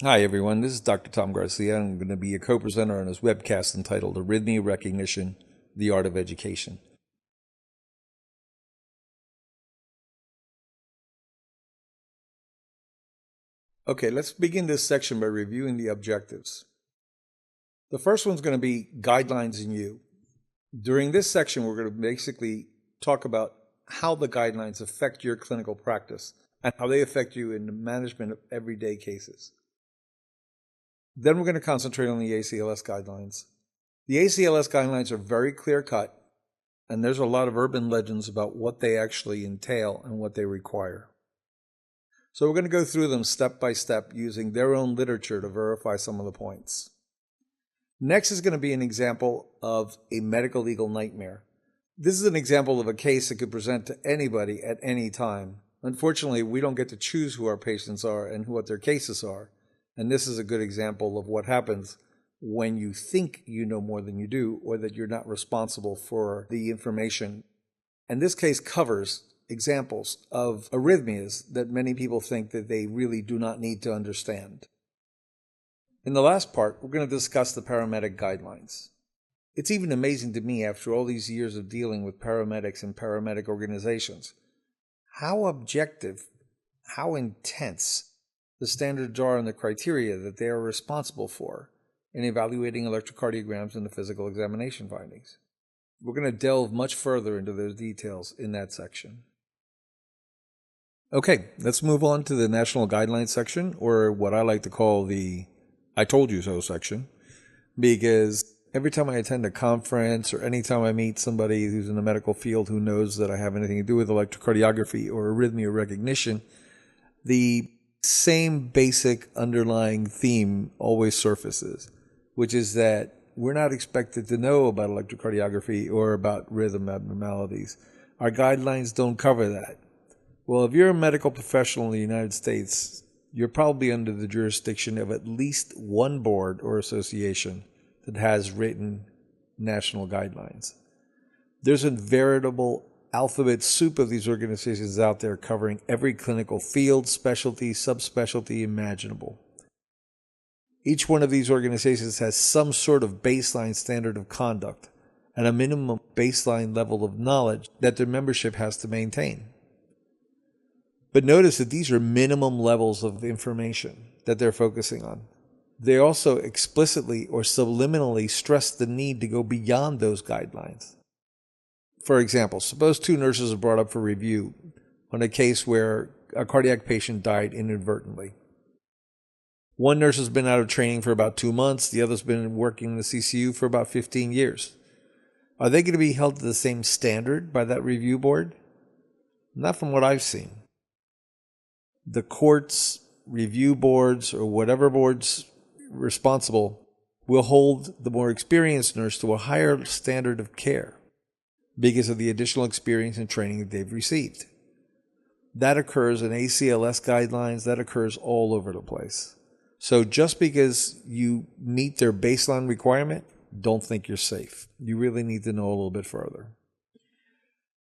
Hi, everyone. This is Dr. Tom Garcia. I'm going to be a co-presenter on this webcast entitled Arrhythmia Recognition, the Art of Education. Okay, let's begin this section by reviewing the objectives. The first one's going to be guidelines in you. During this section, we're going to basically talk about how the guidelines affect your clinical practice and how they affect you in the management of everyday cases. Then we're going to concentrate on the ACLS guidelines. The ACLS guidelines are very clear-cut, and there's a lot of urban legends about what they actually entail and what they require. So we're going to go through them step by step using their own literature to verify some of the points. Next is going to be an example of a medical legal nightmare. This is an example of a case that could present to anybody at any time. Unfortunately, we don't get to choose who our patients are and what their cases are. And this is a good example of what happens when you think you know more than you do, or that you're not responsible for the information. And this case covers examples of arrhythmias that many people think that they really do not need to understand. In the last part, we're going to discuss the paramedic guidelines. It's even amazing to me, after all these years of dealing with paramedics and paramedic organizations, how objective, how intense the standards are and the criteria that they are responsible for in evaluating electrocardiograms and the physical examination findings. We're going to delve much further into those details in that section. Okay, let's move on to the national guidelines section, or what I like to call the I told you so section, because every time I attend a conference or anytime I meet somebody who's in the medical field who knows that I have anything to do with electrocardiography or arrhythmia recognition, the same basic underlying theme always surfaces, which is that we're not expected to know about electrocardiography or about rhythm abnormalities. Our guidelines don't cover that. Well, if you're a medical professional in the United States, you're probably under the jurisdiction of at least one board or association that has written national guidelines. There's a veritable alphabet soup of these organizations out there covering every clinical field, specialty, subspecialty imaginable. Each one of these organizations has some sort of baseline standard of conduct and a minimum baseline level of knowledge that their membership has to maintain. But notice that these are minimum levels of information that they're focusing on. They also explicitly or subliminally stress the need to go beyond those guidelines. For example, suppose two nurses are brought up for review on a case where a cardiac patient died inadvertently. One nurse has been out of training for about 2 months. The other's been working in the CCU for about 15 years. Are they going to be held to the same standard by that review board? Not from what I've seen. The courts, review boards, or whatever board's responsible will hold the more experienced nurse to a higher standard of care because of the additional experience and training that they've received. That occurs in ACLS guidelines. That occurs all over the place. So just because you meet their baseline requirement, don't think you're safe. You really need to know a little bit further.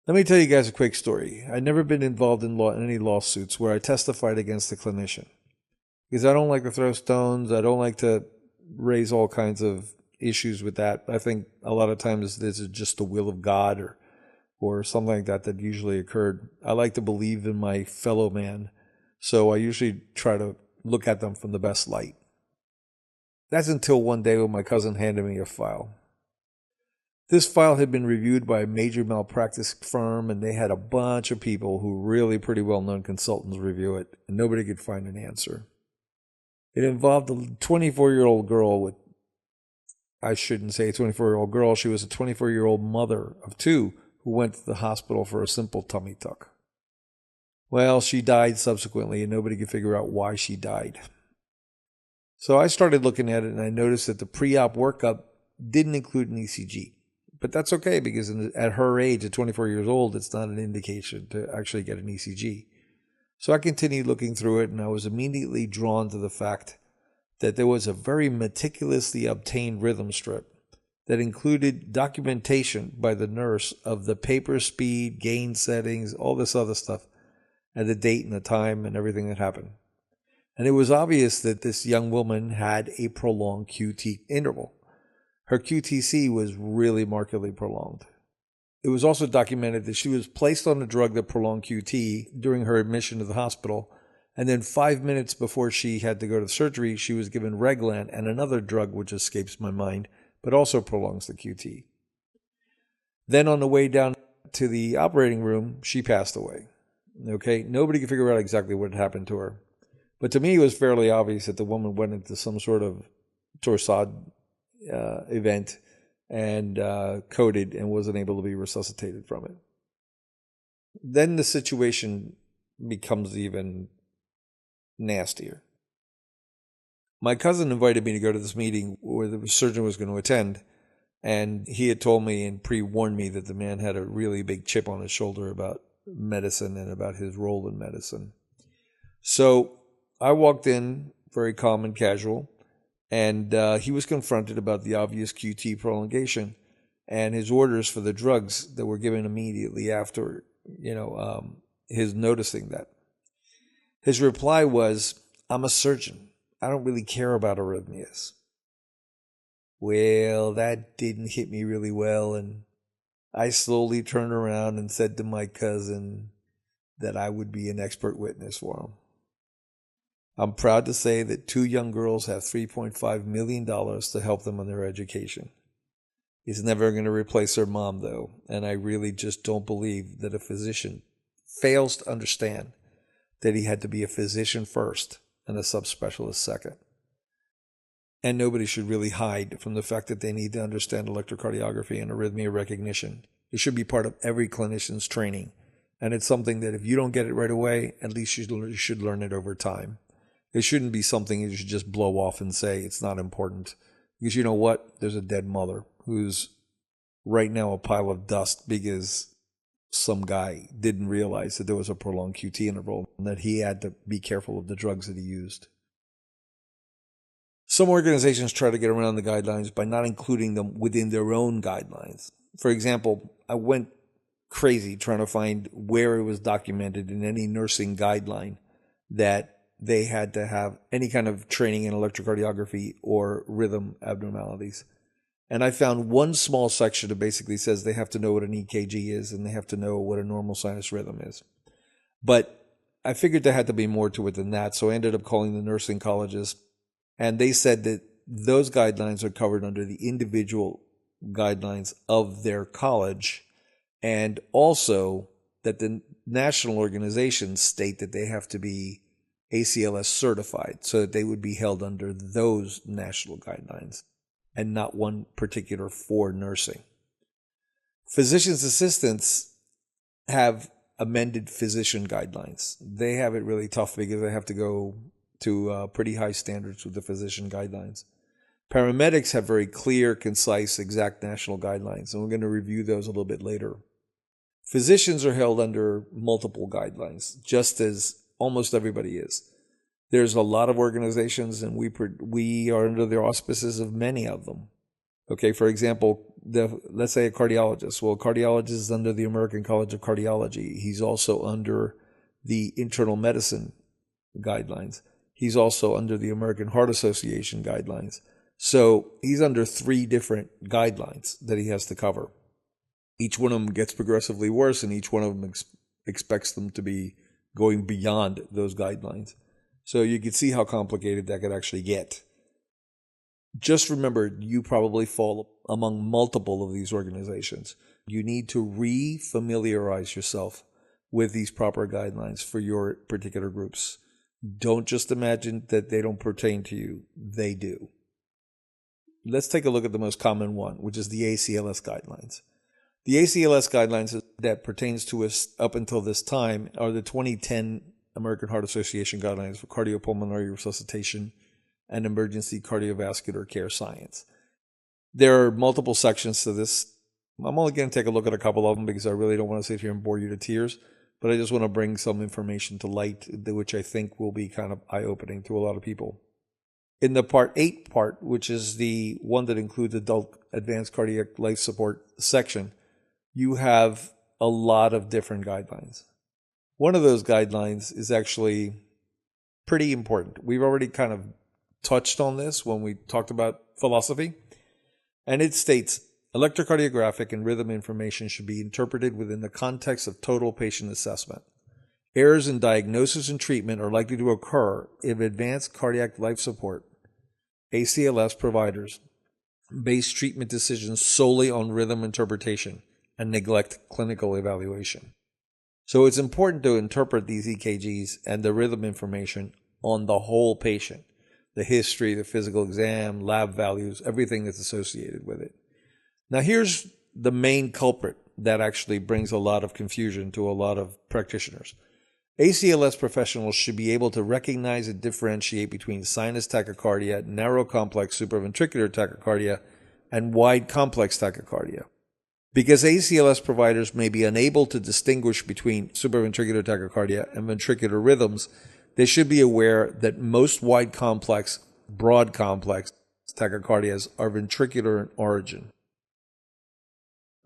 Let me tell you guys a quick story. I've never been involved in any lawsuits where I testified against a clinician, because I don't like to throw stones. I don't like to raise all kinds of issues with that. I think a lot of times this is just the will of God or something like that usually occurred. I like to believe in my fellow man, so I usually try to look at them from the best light. That's until one day when my cousin handed me a file. This file had been reviewed by a major malpractice firm, and they had a bunch of people who were really pretty well-known consultants review it, and nobody could find an answer. It involved a 24-year-old girl with, I shouldn't say a 24-year-old girl, she was a 24-year-old mother of two who went to the hospital for a simple tummy tuck. Well, she died subsequently, and nobody could figure out why she died. So I started looking at it, and I noticed that the pre-op workup didn't include an ECG. But that's okay, because at her age, at 24 years old, it's not an indication to actually get an ECG. So I continued looking through it, and I was immediately drawn to the fact that there was a very meticulously obtained rhythm strip that included documentation by the nurse of the paper speed, gain settings, all this other stuff, and the date and the time and everything that happened. And it was obvious that this young woman had a prolonged QT interval. Her QTC was really markedly prolonged. It was also documented that she was placed on a drug that prolonged QT during her admission to the hospital, and then 5 minutes before she had to go to surgery, she was given Reglan and another drug which escapes my mind, but also prolongs the QT. Then on the way down to the operating room, she passed away. Okay, nobody could figure out exactly what had happened to her. But to me, it was fairly obvious that the woman went into some sort of torsade event and coded and wasn't able to be resuscitated from it. Then the situation becomes even nastier. My cousin invited me to go to this meeting where the surgeon was going to attend, and he had told me and pre-warned me that the man had a really big chip on his shoulder about medicine and about his role in medicine. So I walked in very calm and casual, and he was confronted about the obvious QT prolongation and his orders for the drugs that were given immediately after, his noticing that. His reply was, "I'm a surgeon. I don't really care about arrhythmias." Well, that didn't hit me really well, and I slowly turned around and said to my cousin that I would be an expert witness for him. I'm proud to say that 2 young girls have $3.5 million to help them on their education. It's never going to replace their mom, though, and I really just don't believe that a physician fails to understand that he had to be a physician first and a subspecialist second. And nobody should really hide from the fact that they need to understand electrocardiography and arrhythmia recognition. It should be part of every clinician's training, and it's something that if you don't get it right away, at least you should learn it over time. It shouldn't be something you should just blow off and say it's not important. Because you know what? There's a dead mother who's right now a pile of dust because some guy didn't realize that there was a prolonged QT interval and that he had to be careful of the drugs that he used. Some organizations try to get around the guidelines by not including them within their own guidelines. For example, I went crazy trying to find where it was documented in any nursing guideline that they had to have any kind of training in electrocardiography or rhythm abnormalities. And I found one small section that basically says they have to know what an EKG is and they have to know what a normal sinus rhythm is. But I figured there had to be more to it than that, so I ended up calling the nursing colleges, and they said that those guidelines are covered under the individual guidelines of their college, and also that the national organizations state that they have to be ACLS certified so that they would be held under those national guidelines and not one particular for nursing. Physician's assistants have amended physician guidelines. They have it really tough because they have to go to pretty high standards with the physician guidelines. Paramedics have very clear, concise, exact national guidelines, and we're going to review those a little bit later. Physicians are held under multiple guidelines, just as almost everybody is. There's a lot of organizations, and we are under the auspices of many of them. Okay, for example, let's say a cardiologist. Well, a cardiologist is under the American College of Cardiology. He's also under the internal medicine guidelines. He's also under the American Heart Association guidelines. So he's under 3 different guidelines that he has to cover. Each one of them gets progressively worse, and each one of them expects them to be going beyond those guidelines. So you can see how complicated that could actually get. Just remember, you probably fall among multiple of these organizations. You need to re-familiarize yourself with these proper guidelines for your particular groups. Don't just imagine that they don't pertain to you. They do. Let's take a look at the most common one, which is the ACLS guidelines. The ACLS guidelines that pertains to us up until this time are the 2010 American Heart Association guidelines for cardiopulmonary resuscitation and emergency cardiovascular care science. There are multiple sections to this. I'm only going to take a look at a couple of them because I really don't want to sit here and bore you to tears, but I just want to bring some information to light, which I think will be kind of eye-opening to a lot of people. In the Part 8 part, which is the one that includes adult advanced cardiac life support section, you have a lot of different guidelines. One of those guidelines is actually Pretty important. We've already kind of touched on this when we talked about philosophy. And it states, electrocardiographic and rhythm information should be interpreted within the context of total patient assessment. Errors in diagnosis and treatment are likely to occur if advanced cardiac life support, ACLS providers, base treatment decisions solely on rhythm interpretation and neglect clinical evaluation. So it's important to interpret these EKGs and the rhythm information on the whole patient, the history, the physical exam, lab values, everything that's associated with it. Now here's the main culprit that actually brings a lot of confusion to a lot of practitioners. ACLS professionals should be able to recognize and differentiate between sinus tachycardia, narrow complex supraventricular tachycardia, and wide complex tachycardia. Because ACLS providers may be unable to distinguish between supraventricular tachycardia and ventricular rhythms, they should be aware that most wide complex, broad complex tachycardias are ventricular in origin.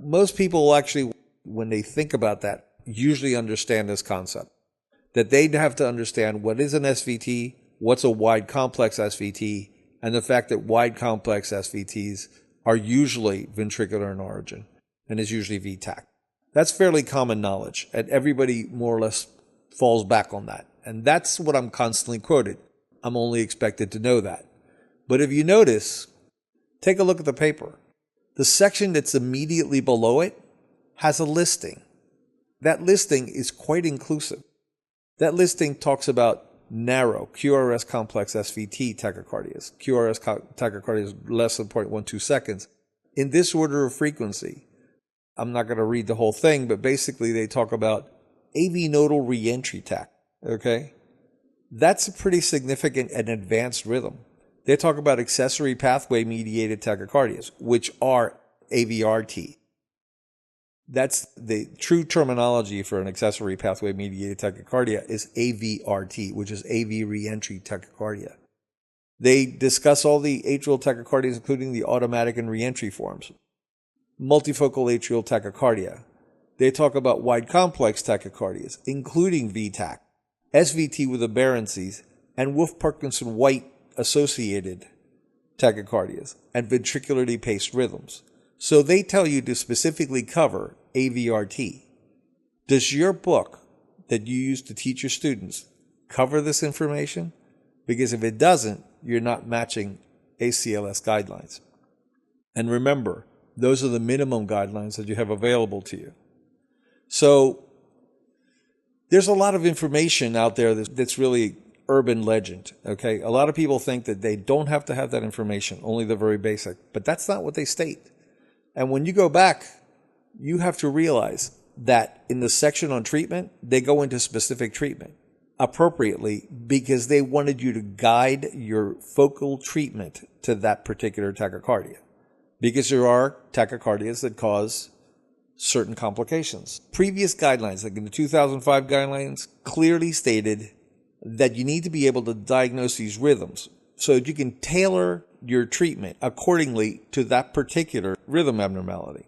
Most people actually, when they think about that, usually understand this concept. That they'd have to understand what is an SVT, what's a wide complex SVT, and the fact that wide complex SVTs are usually ventricular in origin and is usually VTAC. That's fairly common knowledge, and everybody more or less falls back on that. And that's what I'm constantly quoted. I'm only expected to know that. But if you notice, take a look at the paper. The section that's immediately below it has a listing. That listing is quite inclusive. That listing talks about narrow QRS complex SVT tachycardias, QRS tachycardias less than 0.12 seconds, in this order of frequency. I'm not going to read the whole thing, but basically they talk about AV nodal reentry tach, okay? That's a pretty significant and advanced rhythm. They talk about accessory pathway mediated tachycardias, which are AVRT. That's the true terminology for an accessory pathway mediated tachycardia is AVRT, which is AV reentry tachycardia. They discuss all the atrial tachycardias, including the automatic and reentry forms. Multifocal atrial tachycardia. They talk about wide complex tachycardias, including VTAC, SVT with aberrancies, and Wolff-Parkinson-White associated tachycardias, and ventricularly paced rhythms. So they tell you to specifically cover AVRT. Does your book that you use to teach your students cover this information? Because if it doesn't, you're not matching ACLS guidelines. And remember, those are the minimum guidelines that you have available to you. So there's a lot of information out there that's really urban legend, okay? A lot of people think that they don't have to have that information, only the very basic, but that's not what they state. And when you go back, you have to realize that in the section on treatment, they go into specific treatment appropriately because they wanted you to guide your focal treatment to that particular tachycardia. Because there are tachycardias that cause certain complications. Previous guidelines, like in the 2005 guidelines, clearly stated that you need to be able to diagnose these rhythms so that you can tailor your treatment accordingly to that particular rhythm abnormality.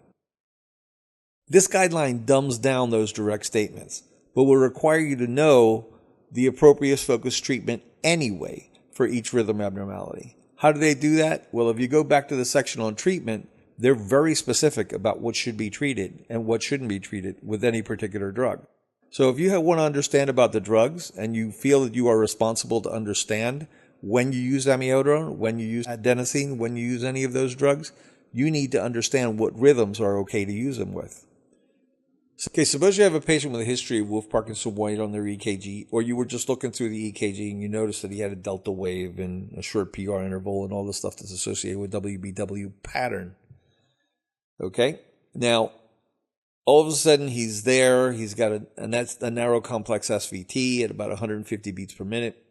This guideline dumbs down those direct statements, but will require you to know the appropriate focused treatment anyway for each rhythm abnormality. How do they do that? Well, if you go back to the section on treatment, they're very specific about what should be treated and what shouldn't be treated with any particular drug. So if you want to understand about the drugs and you feel that you are responsible to understand when you use amiodarone, when you use adenosine, when you use any of those drugs, you need to understand what rhythms are okay to use them with. Okay, suppose you have a patient with a history of Wolff-Parkinson-White on their EKG, or you were just looking through the EKG and you noticed that he had a delta wave and a short PR interval and all the stuff that's associated with WBW pattern. Okay, now all of a sudden he's there, he's got and that's a narrow complex SVT at about 150 beats per minute.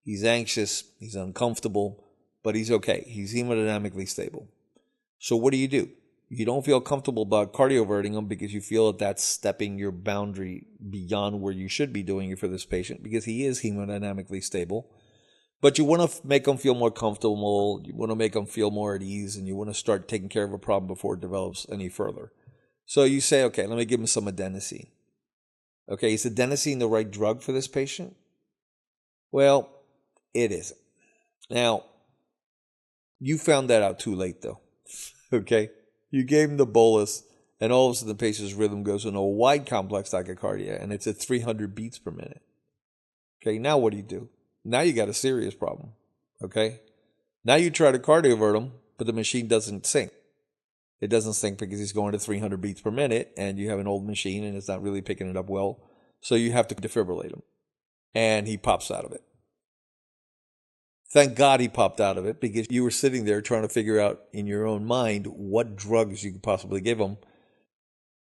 He's anxious, he's uncomfortable, but he's okay. He's hemodynamically stable. So what do? You don't feel comfortable about cardioverting him because you feel that that's stepping your boundary beyond where you should be doing it for this patient because he is hemodynamically stable. But you want to make him feel more comfortable, you want to make him feel more at ease, and you want to start taking care of a problem before it develops any further. So you say, okay, let me give him some adenosine. Okay, is adenosine the right drug for this patient? Well, It isn't. Now, you found that out too late, though. Okay? You gave him the bolus, and all of a sudden the patient's rhythm goes into a wide complex tachycardia, and it's at 300 beats per minute. Okay, now what do? Now you got a serious problem. Okay? Now you try to cardioverт him, but the machine doesn't sync. It doesn't sync because he's going to 300 beats per minute, and you have an old machine, and it's not really picking it up well. So you have to defibrillate him. And he pops out of it. Thank God he popped out of it, because you were sitting there trying to figure out in your own mind what drugs you could possibly give him.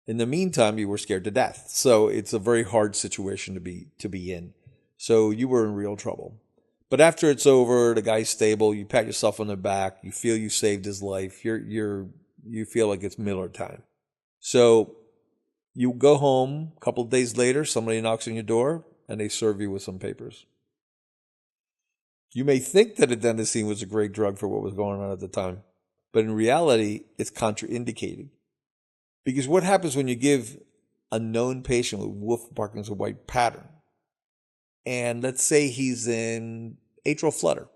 In the meantime, you were scared to death. So it's a very hard situation to be in. So you were in real trouble. But after it's over, the guy's stable, you pat yourself on the back, you feel you saved his life, you feel like it's Miller time. So you go home, a couple of days later, somebody knocks on your door, and they serve you with some papers. You may think that adenosine was a great drug for what was going on at the time, but in reality, it's contraindicated. Because what happens when you give a known patient with Wolff-Parkinson-White pattern, and let's say he's in atrial flutter,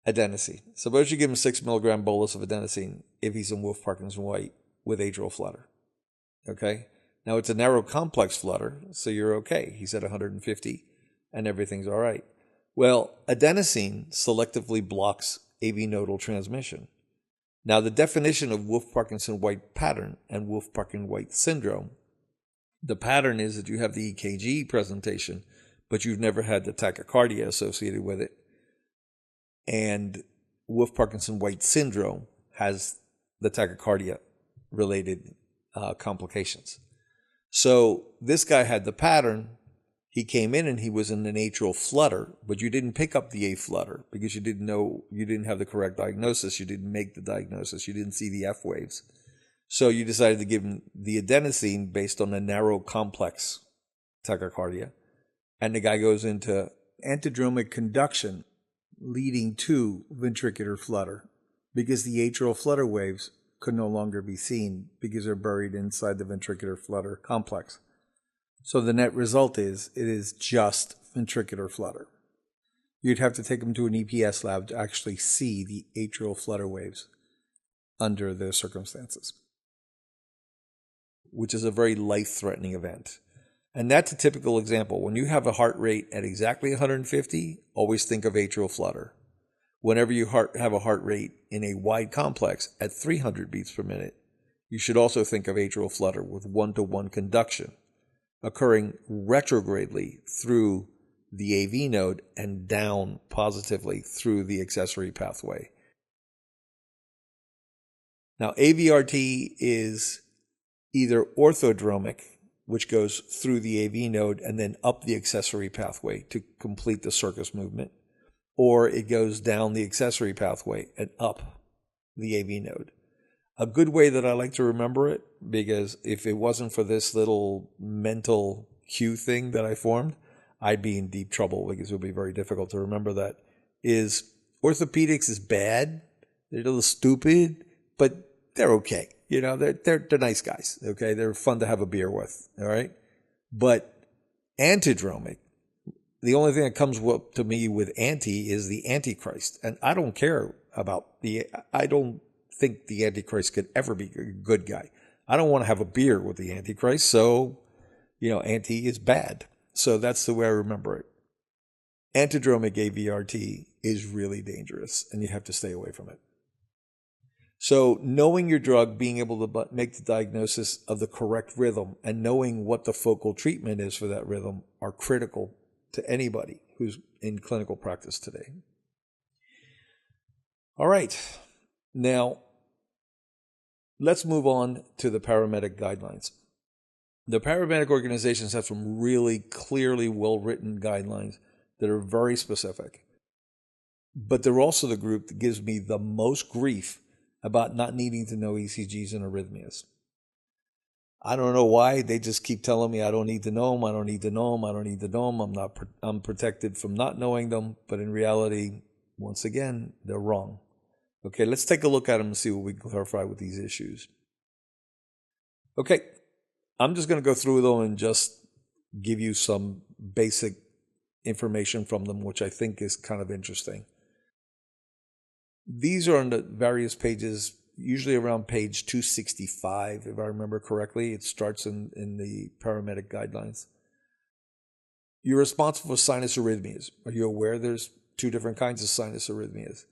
adenosine. Suppose you give him 6 milligram bolus of adenosine if he's in Wolff-Parkinson-White with atrial flutter. Okay? Now it's a narrow complex flutter, so you're okay. He's at 150 and everything's all right. Well, adenosine selectively blocks AV nodal transmission. Now the definition of Wolff-Parkinson-White pattern and Wolff-Parkinson-White syndrome, the pattern is that you have the EKG presentation, but you've never had the tachycardia associated with it. And Wolff-Parkinson-White syndrome has the tachycardia-related complications. So this guy had the pattern. He came in and he was in an atrial flutter, but you didn't pick up the A flutter because you didn't have the correct diagnosis. You didn't make the diagnosis. You didn't see the F waves. So you decided to give him the adenosine based on a narrow complex tachycardia. And the guy goes into antidromic conduction leading to ventricular flutter because the atrial flutter waves could no longer be seen because they're buried inside the ventricular flutter complex. So the net result is it is just ventricular flutter. You'd have to take them to an EPS lab to actually see the atrial flutter waves under those circumstances, which is a very life-threatening event. And that's a typical example. When you have a heart rate at exactly 150, always think of atrial flutter. Whenever you have a heart rate in a wide complex at 300 beats per minute, you should also think of atrial flutter with one-to-one conduction occurring retrogradely through the AV node and down positively through the accessory pathway. Now, AVRT is either orthodromic, which goes through the AV node and then up the accessory pathway to complete the circus movement, or it goes down the accessory pathway and up the AV node. A good way that I like to remember it, because if it wasn't for this little mental cue thing that I formed, I'd be in deep trouble because it would be very difficult to remember that, is orthopedics is bad. They're a little stupid, but they're okay. You know, they're nice guys, okay? They're fun to have a beer with, all right? But antidromic, the only thing that comes up to me with anti is the Antichrist. And I don't care about I don't think the Antichrist could ever be a good guy. I don't want to have a beer with the Antichrist, so, anti is bad. So that's the way I remember it. Antidromic AVRT is really dangerous, and you have to stay away from it. So knowing your drug, being able to make the diagnosis of the correct rhythm, and knowing what the focal treatment is for that rhythm are critical to anybody who's in clinical practice today. All right. Now, let's move on to the paramedic guidelines. The paramedic organizations have some really clearly well-written guidelines that are very specific. But they're also the group that gives me the most grief about not needing to know ECGs and arrhythmias. I don't know why. They just keep telling me I don't need to know them, I don't need to know them, I don't need to know them. I'm protected from not knowing them. But in reality, once again, they're wrong. Okay, let's take a look at them and see what we can clarify with these issues. Okay, I'm just going to go through them and just give you some basic information from them, which I think is kind of interesting. These are on the various pages, usually around page 265, if I remember correctly. It starts in the paramedic guidelines. You're responsible for sinus arrhythmias. Are you aware there's two different kinds of sinus arrhythmias?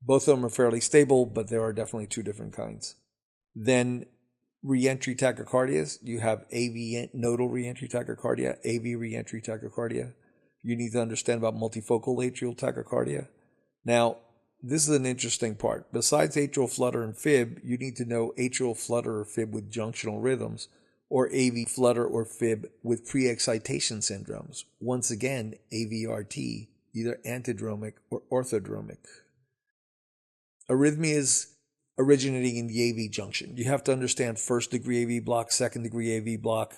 Both of them are fairly stable, but there are definitely two different kinds. Then reentry tachycardias, you have AV nodal reentry tachycardia, AV reentry tachycardia. You need to understand about multifocal atrial tachycardia. Now, this is an interesting part. Besides atrial flutter and fib, you need to know atrial flutter or fib with junctional rhythms, or AV flutter or fib with pre-excitation syndromes. Once again, AVRT, either antidromic or orthodromic. Arrhythmias originating in the AV junction. You have to understand first degree AV block, second degree AV block,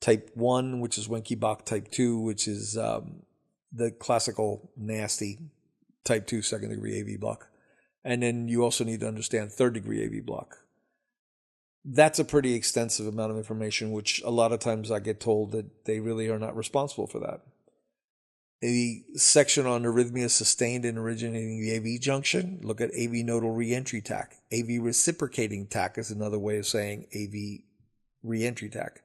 type 1, which is Wenckebach, type 2, which is the classical nasty type 2 second degree AV block. And then you also need to understand third degree AV block. That's a pretty extensive amount of information, which a lot of times I get told that they really are not responsible for that. The section on arrhythmia sustained and originating the AV junction, look at AV nodal reentry tach. AV reciprocating tach is another way of saying AV reentry tach,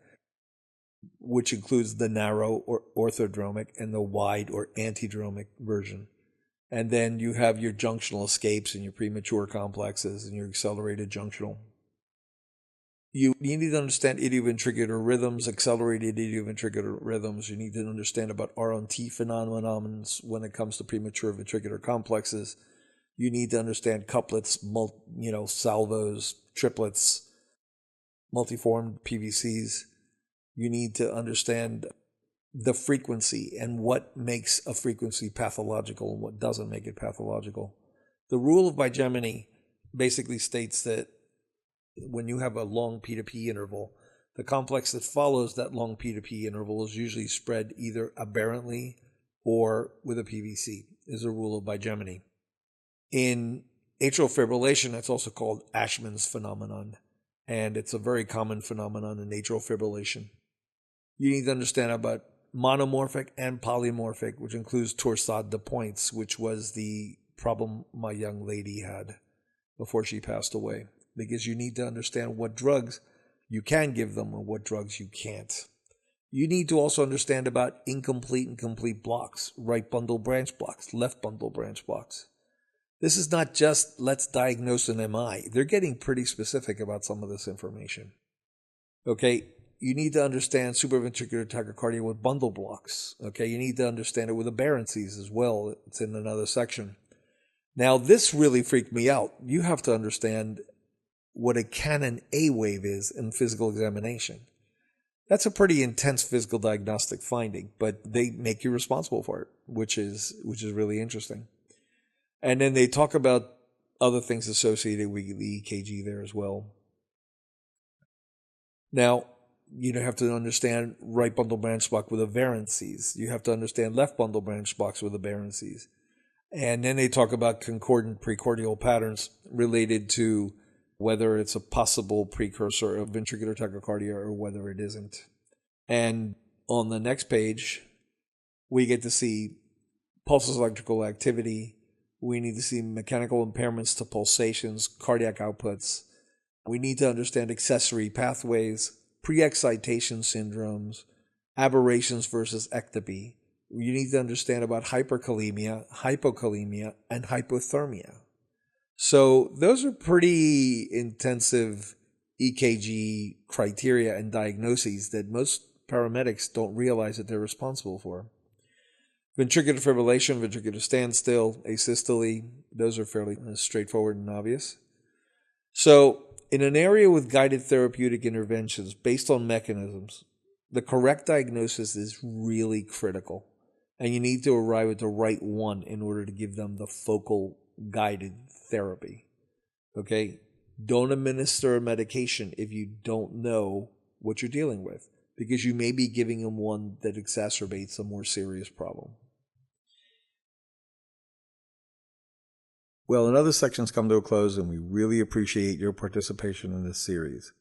which includes the narrow or orthodromic and the wide or antidromic version. And then you have your junctional escapes and your premature complexes and your accelerated junctional. You need to understand idioventricular rhythms, accelerated idioventricular rhythms. You need to understand about R-on-T phenomena when it comes to premature ventricular complexes. You need to understand couplets, salvos, triplets, multiform PVCs. You need to understand the frequency and what makes a frequency pathological and what doesn't make it pathological. The rule of bigeminy basically states that when you have a long P2P interval, the complex that follows that long P2P interval is usually spread either aberrantly or with a PVC, is a rule of bigeminy. In atrial fibrillation, it's also called Ashman's phenomenon, and it's a very common phenomenon in atrial fibrillation. You need to understand about monomorphic and polymorphic, which includes torsade de pointes, which was the problem my young lady had before she passed away. Because you need to understand what drugs you can give them and what drugs you can't. You need to also understand about incomplete and complete blocks, right bundle branch blocks, left bundle branch blocks. This is not just let's diagnose an MI. They're getting pretty specific about some of this information. Okay, you need to understand supraventricular tachycardia with bundle blocks. Okay, you need to understand it with aberrancies as well. It's in another section. Now, this really freaked me out. You have to understand what a Canon A wave is in physical examination. That's a pretty intense physical diagnostic finding, but they make you responsible for it, which is really interesting. And then they talk about other things associated with the EKG there as well. Now, you have to understand right bundle branch block with aberrancies. You have to understand left bundle branch blocks with aberrancies. And then they talk about concordant precordial patterns related to whether it's a possible precursor of ventricular tachycardia or whether it isn't. And on the next page, we get to see pulses electrical activity. We need to see mechanical impairments to pulsations, cardiac outputs. We need to understand accessory pathways, pre-excitation syndromes, aberrations versus ectopy. You need to understand about hyperkalemia, hypokalemia, and hypothermia. So those are pretty intensive EKG criteria and diagnoses that most paramedics don't realize that they're responsible for. Ventricular fibrillation, ventricular standstill, asystole, those are fairly straightforward and obvious. So in an area with guided therapeutic interventions based on mechanisms, the correct diagnosis is really critical. And you need to arrive at the right one in order to give them the focal guided therapy. Okay? Don't administer a medication if you don't know what you're dealing with, because you may be giving them one that exacerbates a more serious problem. Well, another section's come to a close, and we really appreciate your participation in this series.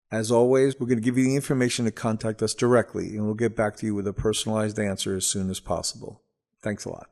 As always, we're going to give you the information to contact us directly, and we'll get back to you with a personalized answer as soon as possible. Thanks a lot.